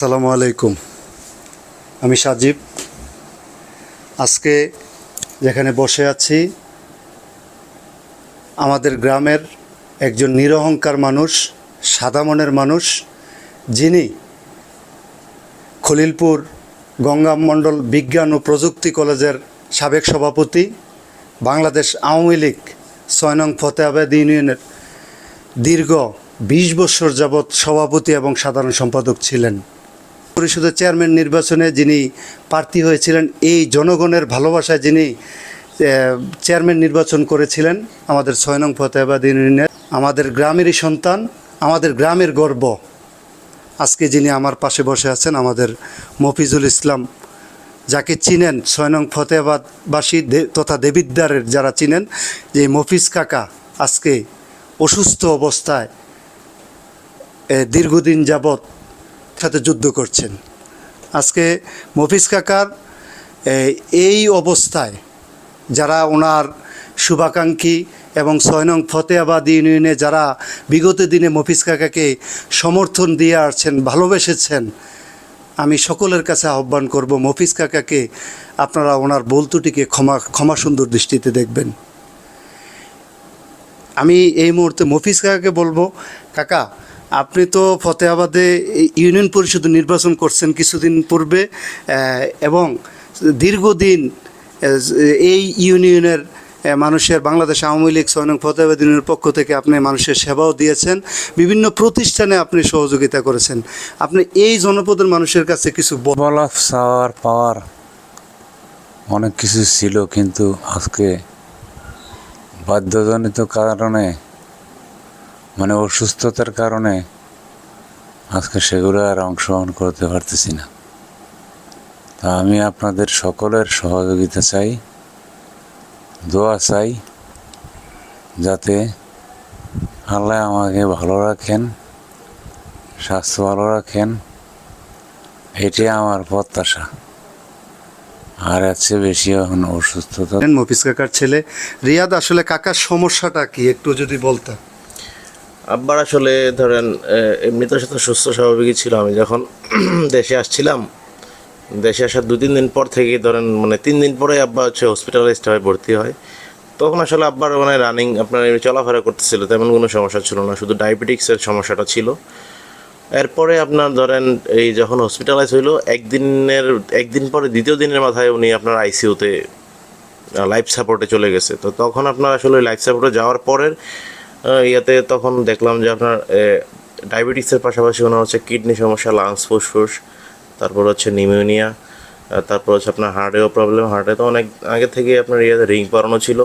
আসসালামু আলাইকুম। আমি সাজিব। আজকে যেখানে বসে আছি, আমাদের গ্রামের একজন নিরহংকার মানুষ, সাদা মনের মানুষ, যিনি খলিলপুর গঙ্গা মণ্ডল বিজ্ঞান ও প্রযুক্তি কলেজের সাবেক সভাপতি, বাংলাদেশ আওয়ামী লীগ ৬ নং ফতেহাবাদ ইউনিয়নের দীর্ঘ ২০ বছর যাবৎ সভাপতি এবং সাধারণ সম্পাদক ছিলেন। পরিষদের চেয়ারম্যান নির্বাচনে যিনি প্রার্থী হয়েছিলেন, এই জনগণের ভালোবাসায় যিনি চেয়ারম্যান নির্বাচন করেছিলেন আমাদের ৬ নং ফতেহাবাদ ইউনিয়নের, আমাদের গ্রামেরই সন্তান, আমাদের গ্রামের গর্ব। আজকে যিনি আমার পাশে বসে আছেন, আমাদের মফিজুল ইসলাম, যাকে চিনেন ৬ নং ফতেহাবাদবাসী তথা দেবিদ্বারের যারা চিনেন, যে মফিজ কাকা আজকে অসুস্থ অবস্থায় দীর্ঘদিন যাবৎ সাথে যুদ্ধ করছেন। আজকে মফিজ কাকার এই অবস্থায় যারা ওনার শুভাকাঙ্ক্ষী এবং ৬ নং ফতেহাবাদ ইউনিয়নে যারা বিগত দিনে মফিজ কাকাকে সমর্থন দিয়ে আসছেন, ভালোবেসেছেন, আমি সকলের কাছে আহ্বান করব, মফিজ কাকাকে আপনারা ওনার বলতুটিকে ক্ষমা সুন্দর দৃষ্টিতে দেখবেন। আমি এই মুহূর্তে মফিজ কাকাকে বলবো, কাকা, আপনি তো ফতেহাবাদে ইউনিয়ন পরিষদ নির্বাচন করছেন কিছুদিন পূর্বে, এবং দীর্ঘদিন এই ইউনিয়নের মানুষের, বাংলাদেশ আওয়ামী লীগ ৬ নং ফতেহাবাদ ইউনিয়নের পক্ষ থেকে আপনি মানুষের সেবাও দিয়েছেন, বিভিন্ন প্রতিষ্ঠানে আপনি সহযোগিতা করেছেন। আপনি এই জনপদের মানুষের কাছে কিছু বলা চাওয়ার পাওয়ার অনেক কিছু ছিল, কিন্তু আজকে বাধ্যজনিত কারণে, মানে অসুস্থতার কারণে আজকে সেগুলো আর অংশগ্রহণ করতে পারতেছি না। তা আমি আপনাদের সকলের সহযোগিতা চাই, দোয়া চাই, যাতে আল্লাহ আমাকে ভালো রাখেন, স্বাস্থ্য ভালো রাখেন, এটাই আমার প্রত্যাশা। আর এর চেয়ে বেশি এখন অসুস্থতা। মফিজ কাকার ছেলে রিয়াদ, আসলে কাকার সমস্যাটা কি একটু যদি বলতেন। আব্বার আসলে ধরেন এমনিতে সাথে সুস্থ স্বাভাবিকই ছিল। আমি যখন দেশে আসছিলাম, দেশে আসার ২-৩ দিন পর থেকেই ধরেন, মানে 3 দিন পরে আব্বা হসপিটালাইজড হয়ে ভর্তি হয়। তখন আসলে আব্বার রানিং আপনার চলাফেরা করতেছিল, তেমন কোনো সমস্যা ছিল না, শুধু ডায়াবেটিক্সের সমস্যাটা ছিল। এরপরে আপনার ধরেন এই যখন হসপিটালাইজ হইলো, একদিন পরে দ্বিতীয় দিনের মাথায় উনি আপনার আইসিইউতে লাইফ সাপোর্টে চলে গেছে। তো তখন আপনার আসলে লাইফ সাপোর্টে যাওয়ার পরের ইয়াতে তখন দেখলাম যে আপনার ডায়াবেটিক্সের পাশাপাশি ওনার কিডনি সমস্যা, লাংস, ফুসফুস, তারপর নিউমোনিয়া, তারপর আপনার হার্টেও প্রবলেম। হার্টে তো অনেক আগে থেকে আপনার রিং পরানো ছিল।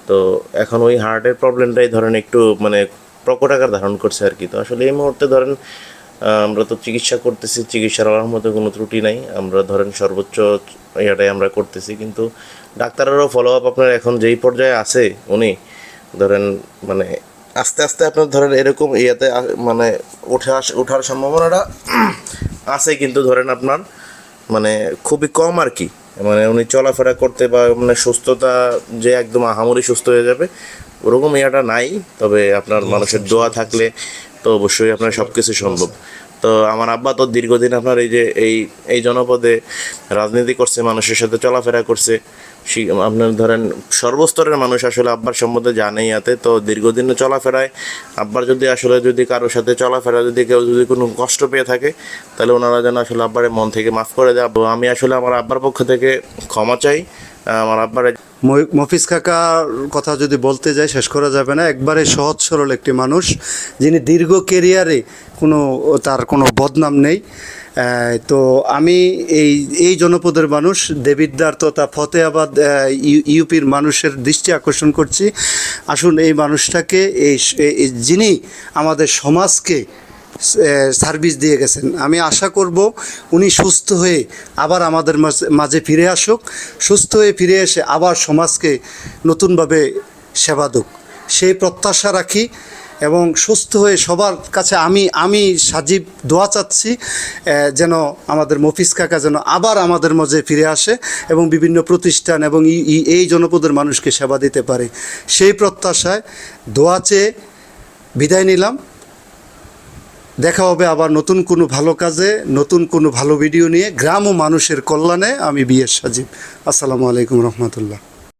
তো এখন ওই হার্টের প্রবলেমটাই ধরেন একটু প্রকট আকার ধারণ করছে আর কি। তো আসলে এই মুহূর্তে ধরেন আমরা তো চিকিৎসা করতেছি, চিকিৎসার মধ্যে কোনো ত্রুটি নাই, আমরা ধরেন সর্বোচ্চ ইয়াটাই আমরা করতেছি, কিন্তু ডাক্তারেরও ফলো আপ আপনার এখন যেই পর্যায়ে আছে, উনি ধরেন আস্তে আস্তে আপনার ধরেন এরকম ইয়াতে ওঠার সম্ভাবনাটা আছে, কিন্তু ধরেন আপনার খুবই কম আর কি। উনি চলাফেরা করতে বা সুস্থতা যে একদম আহামরি সুস্থ হয়ে যাবে ওরকম ইয়াটা নাই। তবে আপনার মানুষের দোয়া থাকলে তো অবশ্যই আপনার সব কিছু সম্ভব। তো আমার আব্বা তো দীর্ঘদিন আপনার এই জনপদে রাজনীতি করছে, মানুষের সাথে চলাফেরা করছে, আপনার ধরেন সর্বস্তরের মানুষ আসলে আব্বার সম্বন্ধে জানেই আতে। তো দীর্ঘদিনে চলাফেরায় আব্বার যদি কারোর সাথে চলাফেরা কেউ কোনো কষ্ট পেয়ে থাকে, তাহলে ওনারা যেন আসলে আব্বারের মন থেকে মাফ করে দেয়। আমি আসলে আমার আব্বার পক্ষ থেকে ক্ষমা চাই। আমার আব্বার মফিজ কাকার কথা যদি বলতে যাই শেষ করা যাবে না। একবারে সহজ সরল একটি মানুষ, যিনি দীর্ঘ কেরিয়ারে তার কোনো বদনাম নেই। তো আমি এই জনপদের মানুষ, দেবিদ্বার তথা ফতেহাবাদ ইউপির মানুষের দৃষ্টি আকর্ষণ করছি। আসুন এই মানুষটাকে, যিনি আমাদের সমাজকে সার্ভিস দিয়ে গেছেন, আমি আশা করব উনি সুস্থ হয়ে আবার আমাদের মাঝে ফিরে আসুক, সুস্থ হয়ে ফিরে এসে আবার সমাজকে নতুনভাবে সেবা দুক, সেই প্রত্যাশা রাখি। এবং সুস্থ হয়ে সবার কাছে আমি সাজিব দোয়া চাচ্ছি, যেন আমাদের মফিজ কাকা যেন আবার আমাদের মাঝে ফিরে আসে এবং বিভিন্ন প্রতিষ্ঠান এবং এই জনপদের মানুষকে সেবা দিতে পারে, সেই প্রত্যাশায় দোয়া চেয়ে বিদায় নিলাম। দেখা হবে আবার নতুন কোনো ভালো কাজে, নতুন কোনো ভালো ভিডিও নিয়ে, গ্রাম ও মানুষের কল্যাণে। আমি বিএস সাজিব। আসসালামু আলাইকুম রহমতুল্লাহ।